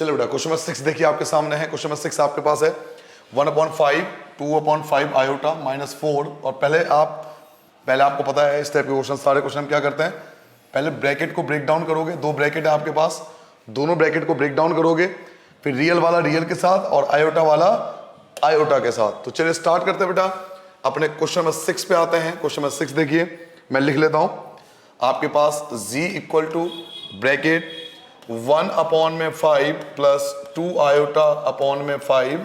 चलो बेटा question number 6 देखिए आपके सामने है। क्वेश्चन नंबर 6 आपके पास है 1/5 2/5 आयोटा -4। और पहले आपको पता है इस टाइप के क्वेश्चन, सारे क्वेश्चन क्या करते हैं, पहले ब्रैकेट को ब्रेक डाउन करोगे। दो ब्रैकेट है आपके पास, दोनों ब्रैकेट को ब्रेक डाउन करोगे, फिर रियल वाला रियल के साथ और आयोटा वाला आयोटा के साथ। तो चलिए स्टार्ट करते हैं बेटा, अपने क्वेश्चन नंबर 6 पे आते हैं। क्वेश्चन नंबर 6 देखिए, मैं लिख लेता हूं आपके पास z equal to bracket 1/5 plus 2 iota upon में 5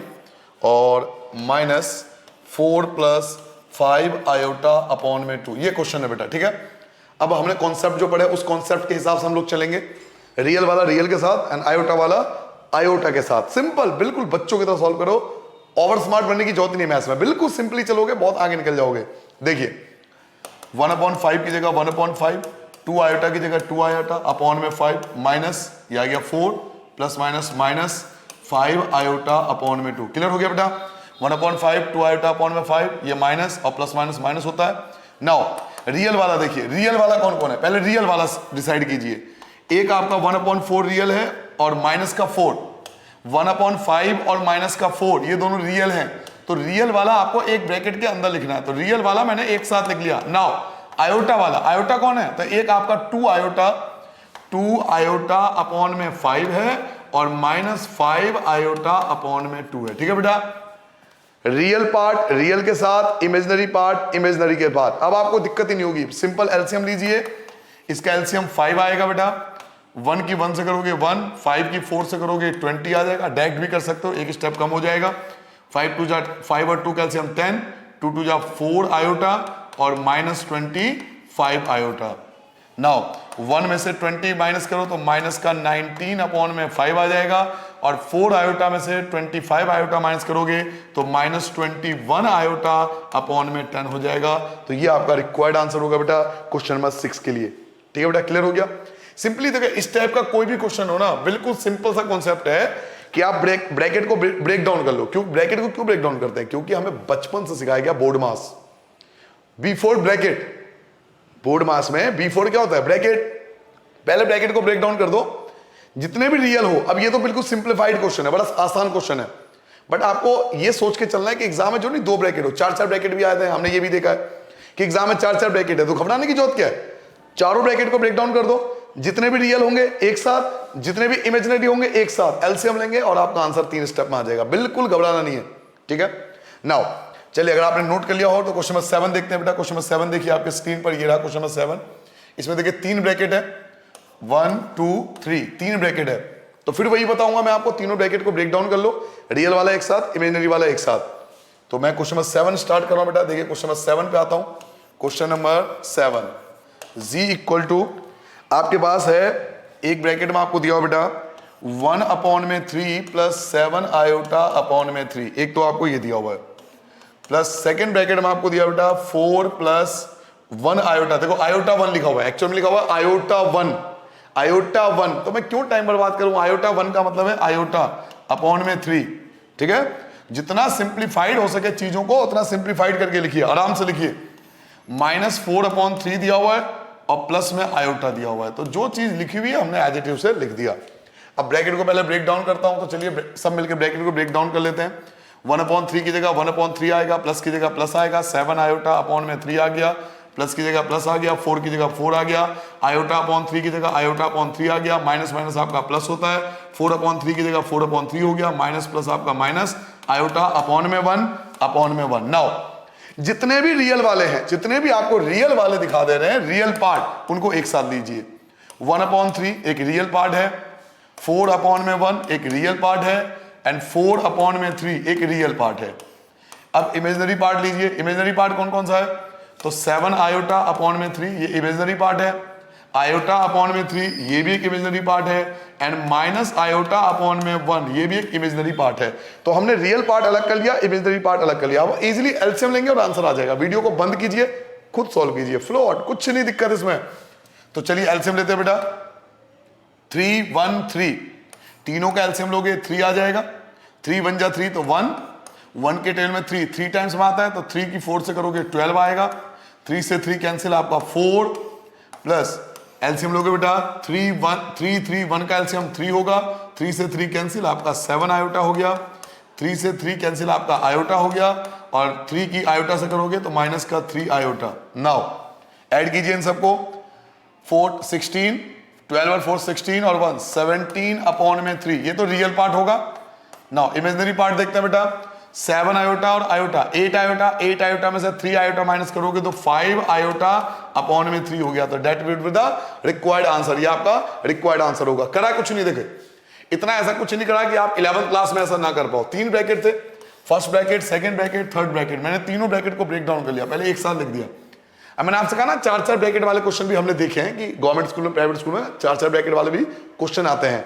और -4 प्लस 5 आयोटा अपॉन में 2। ये क्वेश्चन है बेटा, ठीक है। अब हमने कॉन्सेप्ट जो पढ़े उस कॉन्सेप्ट के हिसाब से हम लोग चलेंगे, रियल वाला रियल के साथ एंड आयोटा वाला आयोटा के साथ। सिंपल, बिल्कुल बच्चों की तरह सॉल्व करो, ओवर स्मार्ट बनने की जरूरत नहीं है मैथ्स में, बिल्कुल सिंपली चलोगे, बहुत आगे निकल जाओगे। देखिए 1/5 की जगह 1/5, 2 आयोटा की जगह 2 आयोटा अपॉन में 5 माइनस ये आ गया 4 प्लस माइनस 5 आयोटा अपॉन में 2। क्लियर हो गया बेटा। 1/5 2 आयोटा अपॉन में 5, ये माइनस और प्लस माइनस होता है। नाउ रियल वाला देखिए, रियल वाला कौन कौन है, पहले रियल वाला डिसाइड कीजिए। एक आपका 1/4 रियल है और माइनस का 4, 1/5 और माइनस का 4 ये दोनों रियल हैं। तो रियल वाला आपको एक ब्रैकेट के अंदर लिखना है, तो रियल वाला मैंने एक साथ लिख लिया। नाउ आयोटा वाला, आयोटा कौन है, तो एक आपका 2 आयोटा अपॉन में 5 है और -5 आयोटा अपॉन में 2 है, ठीक है बेटा। रियल पार्ट रियल के साथ, इमेजिनरी पार्ट इमेजिनरी के साथ। अब आपको दिक्कत ही नहीं होगी, सिंपल एलसीएम लीजिए, इसका एलसीएम 5 आएगा बेटा। 1 की 1 से करोगे 1, 5 की 4 से करोगे 20 आ जाएगा। डायरेक्ट भी कर सकते हो, एक स्टेप कम हो जाएगा। 5 और 2 का एलसीएम 10, 2 2 जा 4 आयोटा और -25 आयोटा। नाउ 1 में से 20 माइनस करो तो माइनस का 19 अपॉन में 5 आ जाएगा और 4 आयोटा में से 25 आयोटा माइनस करोगे तो -21 आयोटा अपॉन में 10 हो जाएगा। तो ये आपका रिक्वायर्ड आंसर होगा बेटा क्वेश्चन नंबर 6 के लिए, ठीक है बेटा। क्लियर हो गया। सिंपली देखिए, इस टाइप का कोई भी क्वेश्चन हो ना, बिल्कुल सिंपल सा कॉन्सेप्ट है कि आप ब्रैकेट को ब्रेक डाउन कर लो। क्यों ब्रैकेट को क्यों ब्रेक डाउन करते हैं, क्योंकि हमें बचपन से सिखाया गया बोर्ड मास बिफोर ब्रैकेट। बोर्ड मास में बिफोर क्या होता है, ब्रैकेट। पहले ब्रैकेट को ब्रेक डाउन कर दो, जितने भी रियल हो। अब ये तो बिल्कुल सिंप्लीफाइड क्वेश्चन है, बड़ा आसान क्वेश्चन है, बट आपको ये सोच के चलना है कि एग्जाम में जो नहीं 2 ब्रैकेट हो, 4 ब्रैकेट भी आए थे, हमने ये भी देखा है कि एग्जाम में 4 ब्रैकेट है। तो घबराने की जरूरत क्या है, चारों ब्रैकेट को ब्रेक डाउन कर दो, जितने भी रियल होंगे एक साथ, जितने भी इमेजिनरी होंगे एक साथ, एलसीएम लेंगे और आपका आंसर 3 स्टेप में आ जाएगा। बिल्कुल घबराना नहीं है, ठीक है। नाउ चलिए, अगर आपने नोट कर लिया हो तो क्वेश्चन नंबर 7 देखते हैं बेटा। क्वेश्चन नंबर 7 देखिए आपके स्क्रीन पर, ये रहा क्वेश्चन नंबर 7। इसमें देखिए 3 ब्रैकेट है, 1 2 3, 3 ब्रैकेट है। तो फिर वही बताऊंगा मैं आपको, तीनों ब्रैकेट को ब्रेक डाउन कर लो, रियल वाला एक साथ, इमेजिनरी वाला एक साथ। तो मैं क्वेश्चन नंबर 7 स्टार्ट कर रहा हूं बेटा। देखिए क्वेश्चन नंबर 7 पे आता हूं। Question number 7, z equal to आपके पास है, एक ब्रैकेट में आपको दिया हो बेटा 1/3 प्लस 7 आयोटा अपॉन में 3, एक तो आपको ये दिया हुआ है, प्लस सेकेंड ब्रैकेट में आपको दिया बेटा 4 प्लस 1 आयोटा। देखो आयोटा 1 लिखा हुआ है, एक्चुअल में लिखा हुआ है आयोटा 1, आयोटा 1। तो मैं क्यों टाइम बर्बाद करूं, आयोटा 1 का मतलब है आयोटा अपॉन में 3, ठीक है। जितना सिंप्लीफाइड हो सके चीजों को उतना सिंप्लीफाइड करके लिखिए, आराम से लिखिए। -4/3 दिया हुआ है और प्लस में आयोटा दिया हुआ है, तो जो चीज लिखी हुई है हमने एज इट इज से लिख दिया। अब ब्रैकेट को पहले ब्रेक डाउन करता हूं, तो चलिए सब मिलकर ब्रैकेट को ब्रेक डाउन कर लेते हैं। 1/3 की जगह 1/3 आएगा, प्लस की जगह प्लस आएगा, 7 आयोटा अपॉन में 3 आ गया, प्लस की जगह प्लस आ गया, 4 की जगह 4 आ गया, आयोटा अपॉन 3 की जगह आयोटा अपॉन 3 आ गया, माइनस माइनस आपका प्लस होता है, 4/3 की जगह 4/3 हो गया, माइनस प्लस आपका माइनस, आयोटा अपॉन में 1 अपॉन में 1। नाउ जितने भी रियल वाले हैं, जितने भी आपको रियल वाले दिखा दे रहे हैं, रियल पार्ट, उनको एक साथ लीजिए। 1/3 एक रियल पार्ट है, 4/1 एक रियल पार्ट है एंड 4/3 एक रियल पार्ट है। अब इमेजिनरी पार्ट लीजिए। इमेजिनरी पार्ट कौन कौन सा है, तो 7 आयोटा अपॉन में 3 ये इमेजिनरी पार्ट है, आयोटा अपॉन में 3 ये भी एक इमेजिनरी पार्ट है एंड माइनस आयोटा अपॉन में 1 ये भी एक इमेजिनरी पार्ट है। तो हमने रियल पार्ट अलग कर लिया, इमेजिनरी पार्ट अलग कर लिया। अब इजीली एलसीएम लेंगे और आंसर आ जाएगा। वीडियो को बंद कीजिए, खुद सॉल्व कीजिए, फ्लोट, कुछ नहीं दिक्कत इसमें। तो चलिए एलसीएम लेते हैं बेटा। 3 1 3, तीनों का एलसीएम लोगे 3 आ जाएगा। 3 1 जा 3 तो 1, 1 के टेल में 3 टाइम्स में आता है, तो 3 की 4 से करोगे 12 आएगा। 3 से 3 कैंसिल, आपका 4 प्लस एलसीएम लोगे बेटा 3 का एलसीएम 3 होगा, 3 से 3 कैंसिल, आपका 7 आयोटा हो गया, 3 से 3 कैंसिल, आपका आयोटा हो गया, और 3 की आयोटा से करोगे तो माइनस का 3 आयोटा। नाउ ऐड कीजिए इन सबको, 4 16, 12 और 4 16 और 1 17 अपॉन में 3, ये तो रियल पार्ट होगा। नाउ इमेजिनरी पार्ट देखते हैं बेटा, 7 आयोटा और आयोटा 8 आयोटा, 8 आयोटा में से 3 आयोटा माइनस करोगे तो 5 आयोटा अपॉन में 3 हो गया, तो that will be the required answer, ये आपका रिक्वायर्ड आंसर होगा। करा कुछ नहीं, देखे इतना ऐसा कुछ नहीं करा कि आप 11th क्लास में ऐसा ना कर पाओ। 3 ब्रैकेट थे, first bracket, second bracket, third bracket, मैंने तीनों ब्रैकेट को ब्रेक डाउन कर लिया, पहले एक साथ लिख दिया। अब मैंने आपसे कहा ना 4-4 ब्रैकेट वाले क्वेश्चन भी हमने देखे हैं कि गवर्नमेंट स्कूल में, प्राइवेट स्कूल में 4-4 ब्रैकेट वाले भी क्वेश्चन आते हैं।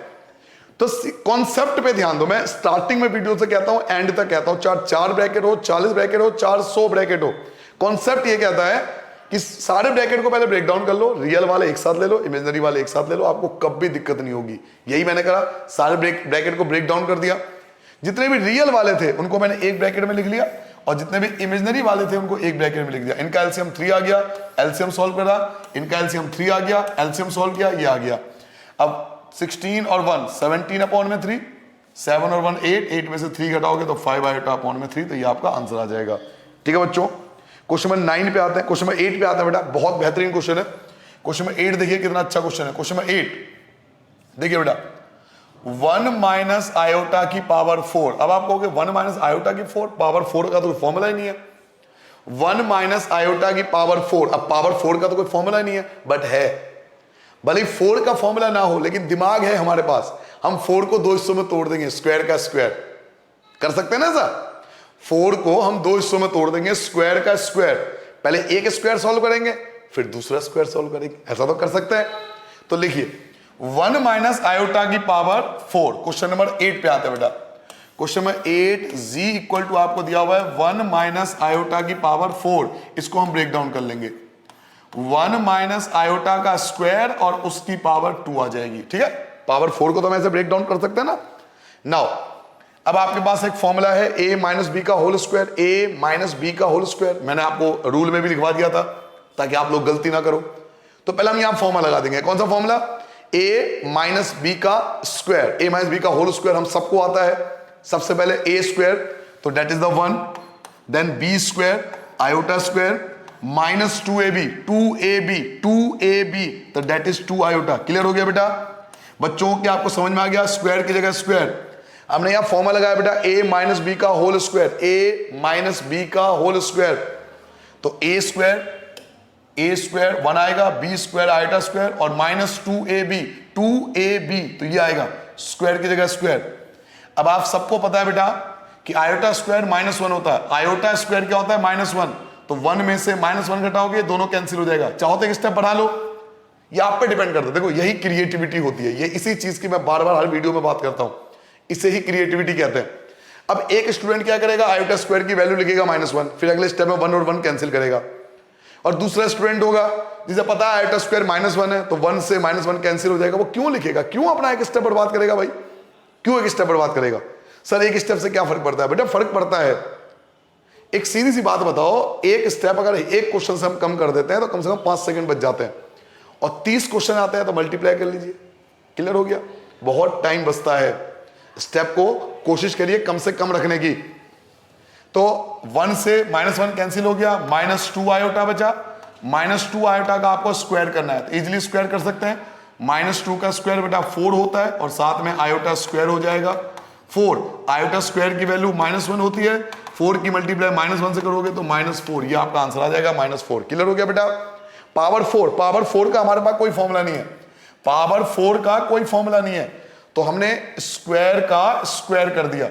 तो कॉन्सेप्ट पे ध्यान दो, मैं स्टार्टिंग में वीडियो से कहता हूं, एंड तक कहता हूं, 4 ब्रैकेट हो, 40 ब्रैकेट हो, 400 ब्रैकेट हो, कॉन्सेप्ट ये कहता है कि सारे ब्रैकेट को पहले ब्रेक डाउन कर लो, रियल वाले एक साथ ले लो, इमेजिनरी वाले एक साथ ले लो, आपको कभी दिक्कत नहीं होगी। यही मैंने करा, सारे ब्रैकेट को ब्रेक डाउन कर दिया, जितने भी रियल वाले थे उनको मैंने एक ब्रैकेट में लिख लिया, और जितने भी इमेजिनरी वाले थे उनको एक ब्रैकेट में लिख दिया। इनका एलसीएम 3 आ गया, एलसीएम सॉल्व करा, इनका एलसीएम 3 आ गया, एलसीएम सॉल्व किया, ये आ गया। अब 16 और 1 17 अपॉन में 3, 7 और 1 8, 8 में से 3 घटाओगे तो 5 आयोटा अपॉन में 3, तो ये आपका आंसर आ जाएगा। ठीक है बच्चों, क्वेश्चन नंबर 9 पे आते हैं, क्वेश्चन नंबर 8 पे आते हैं बेटा, बहुत बेहतरीन क्वेश्चन है। क्वेश्चन नंबर 8 देखिए कितना अच्छा क्वेश्चन है। क्वेश्चन नंबर 8 देखिए बेटा, 1 माइनस आयोटा की पावर 4। अब आप कहोगे 1 माइनस आयोटा की पावर 4 का तो कोई फॉर्मूला ही नहीं है। 1 माइनस आयोटा की पावर 4, अब पावर 4 का तो कोई फॉर्मूला ही नहीं है, बट है, भले 4 का फॉर्मूला ना हो लेकिन दिमाग है हमारे पास, हम 4 को 2 हिस्सों में तोड़ देंगे, स्क्वायर का स्क्वायर कर सकते हैं ना सर। 4 को हम 2 हिस्सों में तोड़ देंगे, स्क्वायर का स्क्वायर, पहले एक स्क्वायर सॉल्व करेंगे फिर दूसरा स्क्वायर सॉल्व करेंगे, ऐसा तो कर सकते हैं। तो लिखिए 1 माइनस आयोटा की पावर 4, क्वेश्चन नंबर 8 पे आते हैं बेटा। Question number 8, g equal to आपको दिया हुआ है 1 माइनस आयोटा की पावर 4, इसको हम ब्रेक डाउन कर लेंगे, 1 माइनस आयोटा का स्क्वायर और उसकी पावर 2 आ जाएगी। ठीक है, पावर 4 को तो हम ऐसे ब्रेक डाउन कर सकते हैं ना। नाउ अब आपके पास एक फॉर्मूला है a माइनस बी का whole square, a minus b का होल स्क्वायर, मैंने आपको रूल में भी लिखवा दिया था ताकि आप लोग गलती ना करो। तो पहले हम यहां फॉर्मूला लगा देंगे, कौन सा फॉर्मूला, a माइनस बी का स्क्वायर, a माइनस बी का होल स्क्वायर हम सबको आता है। सबसे पहले a स्क्वायर, तो that is the 1, then b square iota square minus 2ab, 2ab तो दैट इज 2 आयोटा। क्लियर हो गया बेटा बच्चों, क्या आपको समझ में आ गया, स्क्वायर की जगह स्क्वायर। हमने यहां फॉर्मूला लगाया बेटा a माइनस बी का whole square, a minus b का होल स्क्वायर, तो a स्क्वायर 1 आएगा, b स्क्वायर आयोटा स्क्वायर और माइनस 2ab, तो ये आएगा स्क्वायर की जगह स्क्वायर। अब आप सबको पता है बेटा कि आयोटा स्क्वायर -1 होता है, आयोटा स्क्वायर क्या होता है -1, तो 1 में से -1 घटाओगे दोनों कैंसिल हो जाएगा, चाहो तो एक स्टेप बढ़ा लो, ये आप पे डिपेंड करता है। देखो यही क्रिएटिविटी होती है, ये इसी चीज की मैं बार बार हर वीडियो में बात करता हूं, इसे ही क्रिएटिविटी कहते हैं। अब एक स्टूडेंट क्या करेगा, आयोटा स्क्वायर की वैल्यू लिखेगा -1, फिर अगले स्टेप में 1 और 1 कैंसिल करेगा। और दूसरा स्टूडेंट होगा जिसे पता है आयोटा स्क्वायर -1 है, तो 1 से -1 कैंसिल हो जाएगा, वो क्यों लिखेगा, क्यों अपना एक स्टेप बर्बाद करेगा भाई, क्यों एक स्टेप बर्बाद करेगा। सर एक स्टेप से क्या फर्क पड़ता है, बेटा फर्क पड़ता है, एक सीधी सी बात बताओ, एक स्टेप अगर एक क्वेश्चन से हम कम कर देते हैं तो कम से कम 5 सेकंड बच जाते हैं, और 30 क्वेश्चन आते हैं तो मल्टीप्लाई कर लीजिए, क्लियर हो गया, बहुत टाइम बचता है। स्टेप को कोशिश करिए कम से कम रखने की। तो 1 से -1 कैंसिल हो गया, -2 आयोटा बचा, -2 आयोटा का आपको स्क्वायर करना है, तो इजीली स्क्वायर कर सकते हैं। -2 का स्क्वायर बेटा 4 होता है, और साथ में आयोटा स्क्वायर हो जाएगा 4, आयोटा स्क्वायर की वैल्यू -1 होती है, 4 की मल्टीप्लाई -1 से करोगे तो -4, ये आपका आंसर आ जाएगा -4। क्लियर हो गया बेटा। पावर 4 का हमारे पास कोई फॉर्मूला नहीं है, पावर 4 का कोई फॉर्मूला नहीं है, तो हमने स्क्वायर का स्क्वायर कर दिया,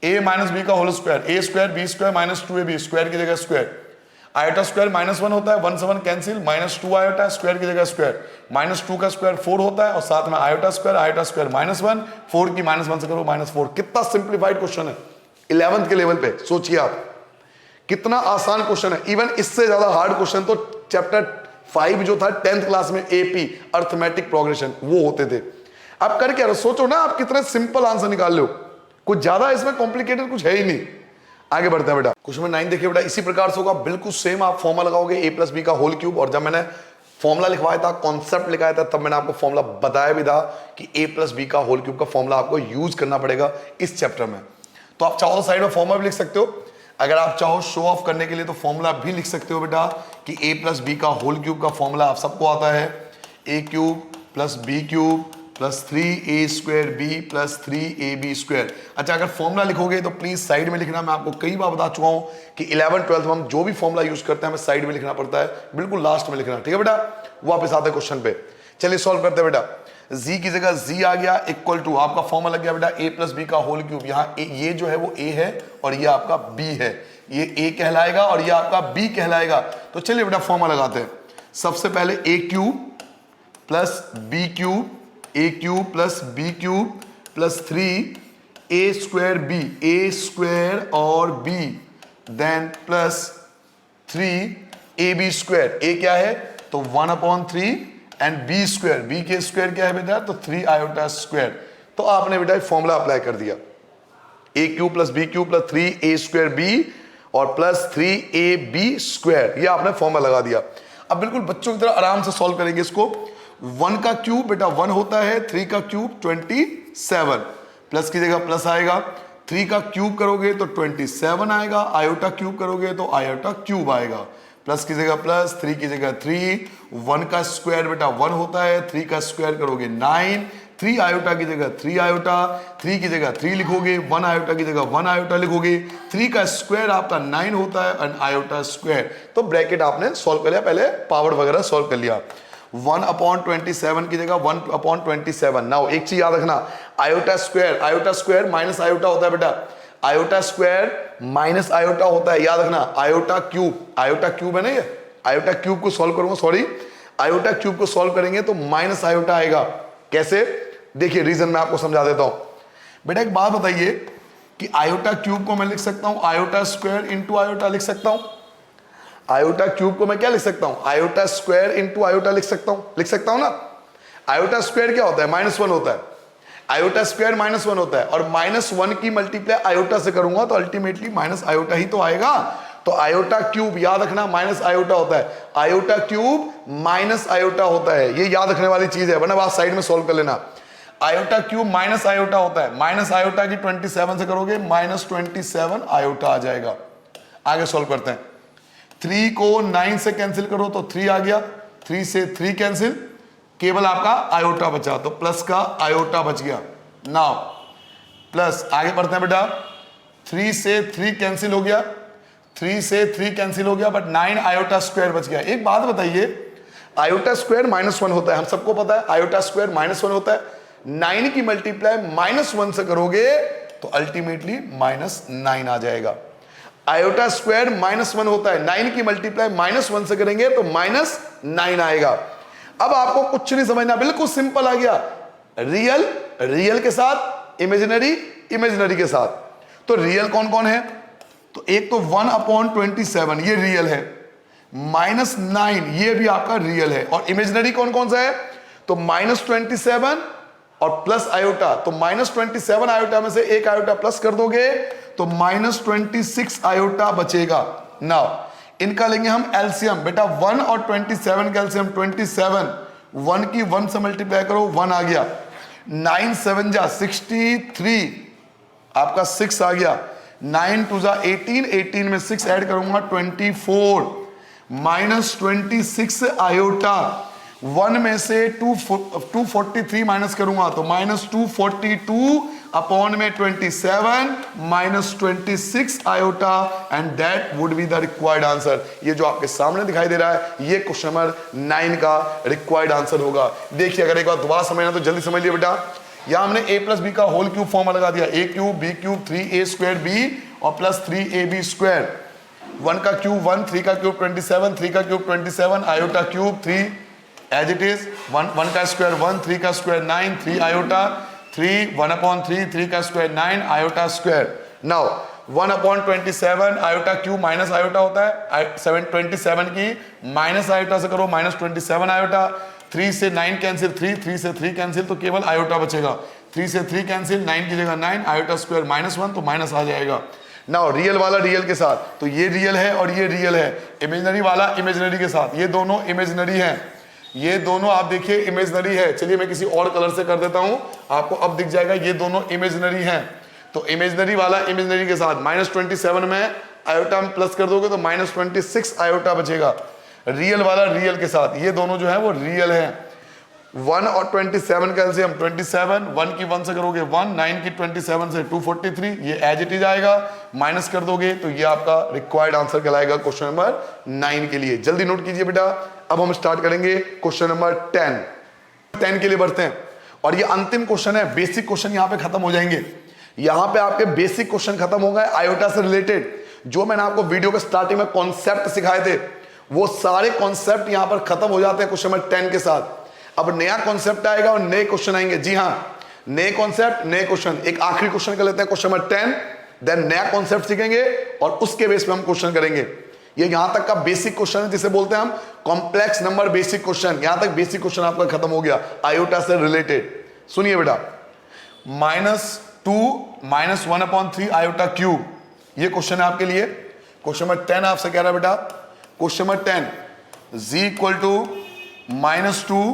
a माइनस बी का whole square, a square b square minus 2ab, square की जगह स्क्वायर, आयोटा स्क्वायर -1 होता है, 1 से 1 कैंसिल, -2 आयोटा स्क्वायर की जगह स्क्वायर, -2 का स्क्वायर 4 होता है, और साथ में आयोटा स्क्वायर -1, -1, 4 की -1 से करो -4। कितना सिंप्लीफाइड क्वेश्चन है 11th के लेवल पे, सोचिए आप कितना आसान क्वेश्चन है। इवन इससे ज्यादा हार्ड क्वेश्चन तो चैप्टर 5 जो था 10th क्लास में AP अर्थमेटिक प्रोग्रेशन, वो होते थे। आप कर क्या रहे हो, सोचो ना आप कितने सिंपल आंसर निकाल लो, कुछ ज्यादा इसमें कॉम्प्लिकेटेड कुछ है ही नहीं। आगे बढ़ते हैं बेटा, क्वेश्चन नंबर 9 देखिए बेटा, इसी प्रकार से होगा बिल्कुल सेम, आप फॉर्मूला लगाओगे a + b का होल क्यूब, और जब मैंने फॉर्मूला लिखवाया था, कॉन्सेप्ट लिखाया था, तब मैंने आपको फॉर्मूला बताया भी था कि a प्लस बी का होल क्यूब का फॉर्मूला आपको यूज करना पड़ेगा इस चैप्टर में। तो आप चाहो तो साइड में फॉर्मूला भी लिख सकते हो, अगर आप चाहो शो ऑफ करने के लिए तो फॉर्मूला भी लिख सकते हो बेटा कि a प्लस बी का होल क्यूब का फॉर्मूला आप सबको आता है a cube plus b cube plus 3a square b plus 3ab square. अच्छा, अगर फॉर्मूला लिखोगे तो प्लीज साइड में लिखना। मैं आपको कई बार बता चुका हूं कि 11th 12th में हम जो भी फॉर्मूला यूज करते हैं हमें साइड में लिखना पड़ता है, बिल्कुल लास्ट में लिखना, ठीक है बेटा। वापस आते हैं क्वेश्चन पे, चलिए सॉल्व करते हैं बेटा। z की जगह z आ गया इक्वल टू आपका फॉर्मूला लग गया बेटा a प्लस बी का होल क्यूब। यहाँ ये जो है वो a है और ये आपका b है, ये a कहलाएगा और ये आपका b कहलाएगा। तो चलिए बेटा फॉर्मूला लगाते हैं। सबसे पहले a cube plus b cube, a cube plus b cube plus 3a square b, a square और b then plus 3ab square. a क्या है तो 1/3 एंड b स्क्वायर, b के स्क्वायर क्या है बेटा तो 3 आयोटा स्क्वायर। तो आपने बेटा फॉर्मूला अप्लाई कर दिया, a cube plus b cube plus 3a square b और प्लस 3ab स्क्वायर, ये आपने फॉर्मूला लगा दिया। अब बिल्कुल बच्चों की तरह आराम से सॉल्व करेंगे इसको। 1 का क्यूब बेटा 1 होता है, 3 का क्यूब 27, प्लस की जगह प्लस आएगा, 3 का क्यूब करोगे तो 27 आएगा, आयोटा क्यूब करोगे तो आयोटा क्यूब आएगा, प्लस की जगह प्लस, 3 की जगह 3, 1 का स्क्वायर बेटा 1 होता है, 3 का स्क्वायर करोगे 9, 3 आयोटा की जगह 3 आयोटा, 3 की जगह 3 लिखोगे, 1 आयोटा की जगह 1 आयोटा लिखोगे, 3 का स्क्वायर आपका 9 होता है एंड आयोटा स्क्वायर। तो ब्रैकेट आपने सॉल्व कर लिया, पहले पावर वगैरह सॉल्व कर लिया। 1/27 की जगह 1/27। नाउ एक चीज याद रखना, आयोटा स्क्वायर माइनस आयोटा होता है बेटा, आयोटा स्क्वायर माइनस आयोटा होता है, याद रखना। आयोटा क्यूब है ना, ये आयोटा क्यूब को सॉल्व करूंगा, सॉरी आयोटा क्यूब को सॉल्व करेंगे तो माइनस आयोटा आएगा। कैसे, देखिए रीजन मैं आपको समझा देता हूं बेटा। एक बात बताइए कि आयोटा क्यूब को मैं लिख सकता हूं आयोटा स्क्वायर इंटू आयोटा लिख सकता हूं, आयोटा क्यूब को मैं क्या लिख सकता हूं आयोटा स्क्वायर इंटू आयोटा लिख सकता हूं ना। आयोटा स्क्वायर क्या होता है -1 होता है, आयोटा स्क्वायर -1 होता है और -1 की मल्टीप्लाई आयोटा से करूंगा तो अल्टीमेटली माइनस आयोटा ही तो आएगा। तो आयोटा क्यूब याद रखना माइनस आयोटा होता है, आयोटा क्यूब माइनस आयोटा होता है, ये याद रखने वाली चीज है, वरना आप साइड में सॉल्व कर लेना। आयोटा क्यूब माइनस आयोटा होता है, माइनस आयोटा की 27 से करोगे -27 आयोटा आ जाएगा। आगे सॉल्व करते हैं। 3 को 9 से कैंसिल करो तो 3 आ गया, 3 से 3 कैंसिल, केवल आपका आयोटा बचा, तो प्लस का आयोटा बच गया। नाउ प्लस आगे बढ़ते हैं बेटा, 3 से 3 कैंसिल हो गया, 3 से 3 कैंसिल हो गया, बट 9 आयोटा स्क्वायर बच गया। एक बात बताइए, आयोटा स्क्वायर -1 होता है, हम सबको पता है आयोटा स्क्वायर -1 होता है। 9 की मल्टीप्लाई -1 से करोगे तो अल्टीमेटली -9 आ जाएगा। आयोटा स्क्वायर -1 होता है, 9 की मल्टीप्लाई -1 से करेंगे तो -9 आएगा। अब आपको कुछ नहीं समझना, बिल्कुल सिंपल आ गया, रियल के साथ, इमेजिनरी के साथ। तो रियल कौन कौन है, तो एक तो 1/27 ये रियल है, -9 ये भी आपका रियल है, और इमेजिनरी कौन कौन सा है, तो -27 और प्लस आयोटा, तो -27 आयोटा में से एक आयोटा प्लस कर दोगे तो -26 आयोटा बचेगा। नाउ इनका लेंगे हम एलसीएम बेटा, 1 और 27 का एलसीएम 27, 1 की 1 से मल्टीप्लाई करो 1 आ गया, 9 7 जा 63 आपका 6 आ गया, 9 2 जा 18, 18 में 6 ऐड करूंगा 24, -26 आयोटा, 1 में से 243 माइनस करूंगा तो -242 अपॉन में 27 -26 iota, and that would be the required answer. ये जो आपके सामने दिखाई दे रहा है ये क्वेश्चन नंबर 9 का रिक्वायर्ड आंसर होगा। देखिए अगर एक बार दोबारा समझना तो जल्दी समझ लिया बेटा, यहां हमने a प्लस बी का होल क्यूब फॉर्मूला लगा दिया, a cube b cube 3a square b और प्लस 3ab स्क्वायर, 1 का क्यूब 1, 3 का क्यूब 27, 3 का cube 27, iota cube 3 as it is, 1 का स्क्वायर 1, 3 का स्क्वायर 9, 3 आयोटा 3, 1/3, 3 का square 9 iota square. Now 1/27 iota cube minus iota होता है, 27 की माइनस आयोटा से करो -27 आयोटा, 3 से 9 कैंसिल, 3 से 3 कैंसिल, तो केवल आयोटा बचेगा, 3 से 3 कैंसिल, 9 की जगह 9, आयोटा स्क्वायर -1 तो माइनस आ जाएगा। नाउ रियल वाला रियल के साथ, तो ये रियल है और ये रियल है, इमेजिनरी वाला इमेजिनरी के साथ, ये दोनों इमेजिनरी हैं। ये दोनों आप देखिए इमेजनरी है। चलिए मैं किसी और कलर से कर देता हूं, आपको अब दिख जाएगा ये दोनों इमेजनरी हैं। तो इमेजनरी वाला इमेजनरी के साथ -27 में आयोटा में प्लस कर दोगे तो -26 आयोटा बचेगा। रियल वाला रियल के साथ, ये दोनों जो है वो रियल है। 1 और 27 का एलसीएम 27, 1 की 1 से करोगे 1, 9 की 27 से 243, ये एज इट इज आएगा, माइनस कर दोगे तो ये आपका रिक्वायर्ड आंसर कहलाएगा क्वेश्चन नंबर 9 के लिए। जल्दी नोट कीजिए बेटा। अब हम स्टार्ट करेंगे क्वेश्चन नंबर 10 के लिए बढ़ते हैं, और ये अंतिम क्वेश्चन है। बेसिक क्वेश्चन यहाँ पे खत्म हो जाएंगे। यहाँ पे आपके बेसिक क्वेश्चन खत्म हो गए आयोटा से रिलेटेड। जो मैंने आपको वीडियो के स्टार्टिंग में कॉन्सेप्ट सिखाए थे, वो सारे कॉन्सेप्ट यहाँ पर खत्म हो जाते हैं क्वेश्चन नंबर 10 के साथ। अब नया कॉन्सेप्ट आएगा और नए क्वेश्चन आएंगे। जी हाँ, नए कॉन्सेप्ट नए क्वेश्चन। एक आखिरी क्वेश्चन कर लेते हैं क्वेश्चन नंबर 10, देन नया कॉन्सेप्ट सीखेंगे और उसके बेस पे हम क्वेश्चन करेंगे। ये यहां तक का बेसिक क्वेश्चन है जिसे बोलते हैं हम कॉम्प्लेक्स नंबर बेसिक क्वेश्चन। यहां तक बेसिक क्वेश्चन आपका खत्म हो गया आयोटा से रिलेटेड। सुनिए बेटा, -2 -1/3 आयोटा क्यूब, ये क्वेश्चन है आपके लिए। क्वेश्चन नंबर 10 आपसे कह रहा है बेटा, question number 10 z equal to -2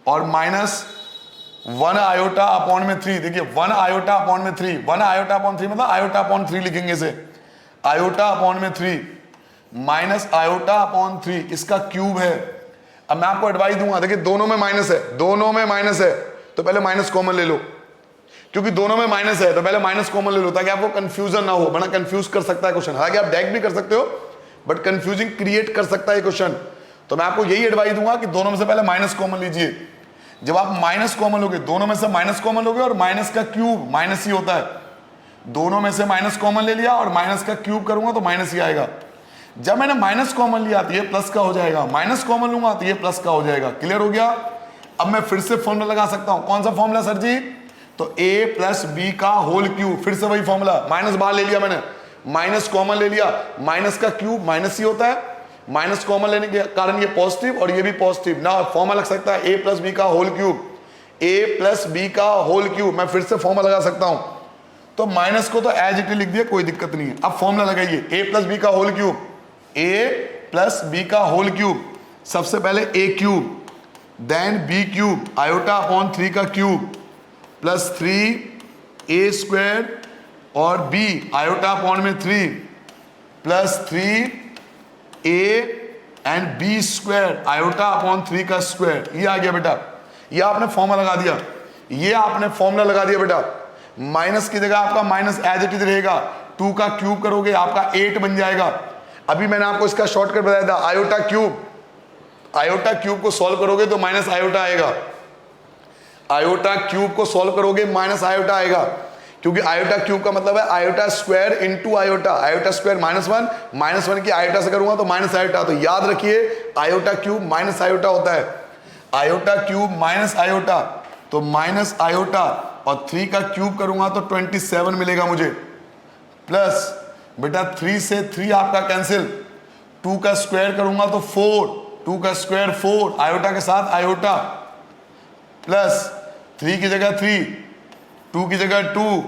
और -1 आयोटा अपॉन में 3। देखिए 1 आयोटा अपॉन में 3, 1 आयोटा अपॉन 3 मतलब आयोटा अपॉन 3 लिखेंगे इसे, आयोटा अपॉन में 3 माइनस आयोटा अपॉन 3, इसका क्यूब है। अब मैं आपको एडवाइस दूंगा, देखिए दोनों में माइनस है, दोनों में माइनस है, तो पहले माइनस कॉमन ले लो, क्योंकि दोनों में माइनस है तो पहले माइनस कॉमन ले लो ताकि आपको कंफ्यूजन ना हो, वरना कंफ्यूज कर सकता है क्वेश्चन। हालांकि आप डायरेक्ट भी कर सकते हो बट कंफ्यूजिंग क्रिएट कर सकता है क्वेश्चन। तो मैं आपको यही एडवाइस दूंगा कि दोनों में से पहले माइनस कॉमन लीजिए। जब आप माइनस कॉमन लोगे, दोनों में से माइनस कॉमन लोगे, और माइनस का क्यूब माइनस ही होता है, दोनों में से माइनस कॉमन ले लिया और माइनस का क्यूब करूंगा तो माइनस ही आएगा। जब मैंने माइनस कॉमन लिया तो ये प्लस का हो जाएगा, माइनस कॉमन लूंगा तो ये प्लस का हो जाएगा। क्लियर हो गया? अब मैं फिर से फॉर्मूला लगा सकता हूं। कौन सा फॉर्मूला सर जी? तो a प्लस बी का होल क्यूब, फिर से वही फॉर्मूला, माइनस बाहर ले लिया मैंने, माइनस कॉमन ले लिया, माइनस का क्यूब माइनस ही होता है, माइनस कॉमन लेने के कारण ये पॉजिटिव और ये भी पॉजिटिव ना, फॉर्मूला लग सकता है a प्लस बी का whole cube, a plus b का होल क्यूब। मैं फिर से फॉर्मूला लगा सकता हूं, तो माइनस को तो एज इट इज लिख दिया, कोई दिक्कत नहीं है। अब फॉर्मूला लगाइए, a प्लस बी का whole cube, a plus b का होल क्यूब, सबसे पहले a cube, then b cube, iota upon 3 का क्यूब, प्लस 3a स्क्वायर और b आयोटा अपॉन में 3 plus 3a and b square iota upon 3 का square. ये आ गया बेटा, ये आपने फॉर्मूला लगा दिया, ये आपने फॉर्मूला लगा दिया बेटा। माइनस की जगह आपका माइनस एज इट इज रहेगा, 2 का क्यूब करोगे आपका 8 बन जाएगा। अभी मैंने आपको इसका शॉर्टकट बताया था, आयोटा क्यूब, आयोटा क्यूब को सॉल्व करोगे तो माइनस आयोटा आएगा, आयोटा क्यूब को सॉल्व करोगे माइनस आयोटा आएगा, क्योंकि आयोटा क्यूब का मतलब है iota square into iota, iota square -1 की आयोटा से करूंगा तो माइनस आयोटा। तो याद रखिए आयोटा क्यूब माइनस आयोटा होता है, आयोटा क्यूब माइनस आयोटा, तो माइनस आयोटा और 3 का क्यूब करूंगा तो 27 मिलेगा मुझे, प्लस बेटा 3 से 3 आपका कैंसिल, 2 का स्क्वायर करूंगा तो 4, 2 का स्क्वायर 4 आयोटा के साथ आयोटा, प्लस 3 की जगह 3, 2 की जगह 2,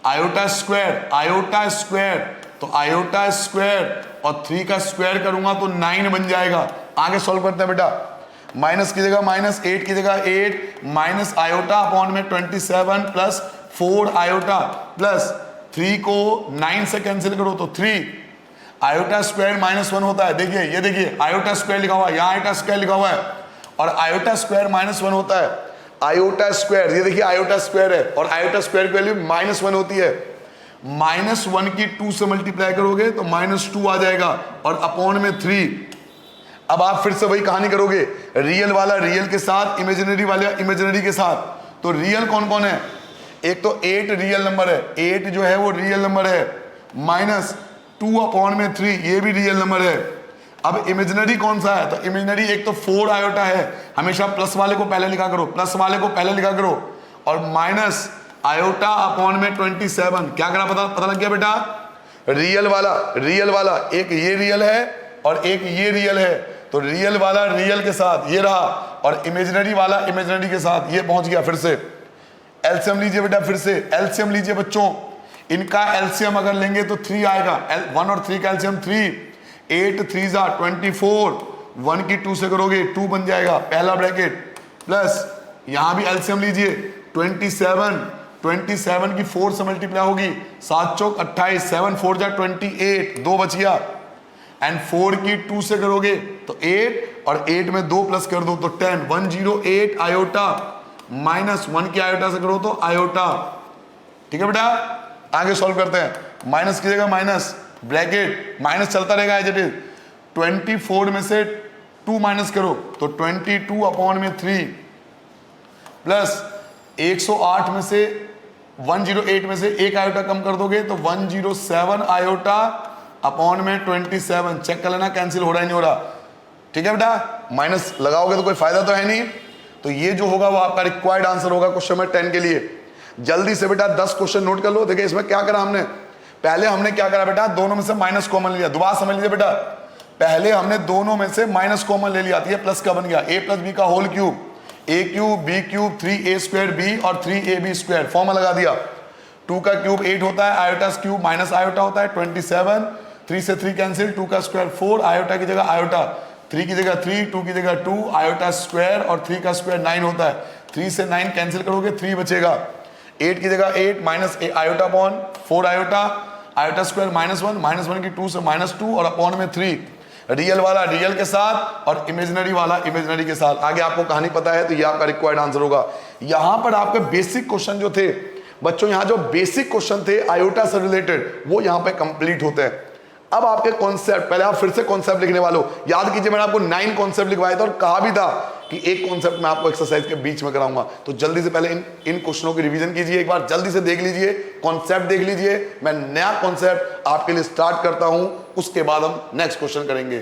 आयोटा स्क्वायर, आयोटा स्क्वायर, तो आयोटा स्क्वायर और 3 का स्क्वायर करूंगा तो 9 बन जाएगा। आगे सॉल्व करते हैं बेटा, माइनस की जगह माइनस, 8 की जगह 8, माइनस आयोटा अपॉन में 27 प्लस 4 आयोटा, प्लस 3 को 9 से कैंसिल करो तो 3, आयोटा स्क्वायर -1 होता है। देखिए ये देखिए आयोटा स्क्वायर लिखा हुआ है, यहाँ आयोटा स्क्वायर लिखा हुआ है, और आयोटा स्क्वायर -1 होता है, आयोटा स्क्वायर, ये देखिए आयोटा स्क्वायर है और आयोटा स्क्वायर की वैल्यू -1 होती है। -1 की 2 से मल्टीप्लाई करोगे तो -2 आ जाएगा और अपॉन में 3। अब आप फिर से वही कहानी करोगे, रियल वाला रियल के साथ, इमेजिनरी वाला इमेजिनरी के साथ। तो रियल कौन कौन है? एक तो 8 रियल नंबर है, 8 जो है वो रियल नंबर है, -2 अपॉन में 3 ये भी रियल नंबर है। अब इमेजिनरी कौन सा है? तो इमेजिनरी एक तो 4 आयोटा है, हमेशा प्लस वाले को पहले लिखा करो, प्लस वाले को पहले लिखा करो, और माइनस आयोटा अपॉन में 27। क्या करा पता लग गया बेटा? रियल वाला एक ये रियल है और एक ये रियल है, तो रियल वाला रियल के साथ ये रहा, और इमेजिनरी वाला इमेजिनरी के साथ ये पहुंच गया। फिर से एलसीएम लीजिए बेटा, फिर से एलसीएम लीजिए बच्चों, इनका एलसीएम अगर लेंगे तो 3 आएगा, 1 और 3 का एलसीएम 3, 8 3 जा 24, 1 की 2 से करोगे 2 बन जाएगा पहला ब्रैकेट, प्लस यहां भी एलसीएम लीजिए 27 की 4 से मल्टीप्लाई होगी, 7 चौक 28, 7 4 जा 28, 2 बच गया। एंड 4 की 2 से करोगे तो 8 और 8 में 2 प्लस कर दो तो 10, 108 आयोटा माइनस 1 की आयोटा से करो तो आयोटा। ठीक है बेटा, आगे सॉल्व करते हैं। माइनस की जगह माइनस, ब्रैकेट माइनस चलता रहेगा एज इट इज। 24 में से 2 माइनस करो तो 22 अपॉन में 3, प्लस 108 में से 108 में से एक आयोटा कम कर दोगे तो 107 आयोटा अपॉन में 27। चेक कर लेना कैंसिल हो रहा है नहीं हो रहा। ठीक है बेटा, माइनस लगाओगे तो कोई फायदा तो है नहीं, तो ये जो होगा वो आपका रिक्वायर्ड आंसर होगा क्वेश्चन नंबर 10 के लिए। जल्दी से बेटा 10 क्वेश्चन नोट कर लो। देखिए इसमें क्या करा हमने, पहले हमने क्या करा बेटा, दोनों में से माइनस कॉमन लिया। दोबारा समझ लीजिए बेटा, पहले हमने दोनों में से माइनस कॉमन ले लिया, ये प्लस का बन गया a प्लस बी का whole cube, a cube b cube 3a square b और 3ab स्क्वायर, फॉर्मूला लगा दिया। 2 का क्यूब 8 होता है, आयोटा क्यूब माइनस आयोटा होता है 27, 3 से 3 कैंसिल, 2 का स्क्वायर 4, आयोटा की जगह आयोटा, 3 की जगह 3, 2 की जगह 2, आयोटा स्क्वायर और 3 का स्क्वायर 9 होता है, 3 से 9 कैंसिल करोगे 3 बचेगा, 8 की जगह 8 minus iota upon 4 iota, iota square -1 की 2 से -2 और अपॉन में 3। रियल वाला रियल के साथ और इमेजिनरी वाला इमेजिनरी के साथ। आगे आपको कहानी पता है तो ये आपका रिक्वायर्ड आंसर होगा। यहां पर आपके बेसिक क्वेश्चन जो थे बच्चों, यहां जो बेसिक क्वेश्चन थे आयोटा से रिलेटेड वो यहां पे कंप्लीट होते हैं। अब आपके कॉन्सेप्ट, पहले आप फिर से कॉन्सेप्ट लिखने वाले हो। याद कीजिए मैंने आपको 9 कॉन्सेप्ट लिखवाए थे और कहा भी था कि एक कॉन्सेप्ट मैं आपको एक्सरसाइज के बीच में कराऊंगा। तो जल्दी से पहले इन क्वेश्चनों की रिवीजन कीजिए, एक बार जल्दी से देख लीजिए, कॉन्सेप्ट देख लीजिए। मैं नया कॉन्सेप्ट आपके लिए स्टार्ट करता हूं, उसके बाद हम नेक्स्ट क्वेश्चन करेंगे।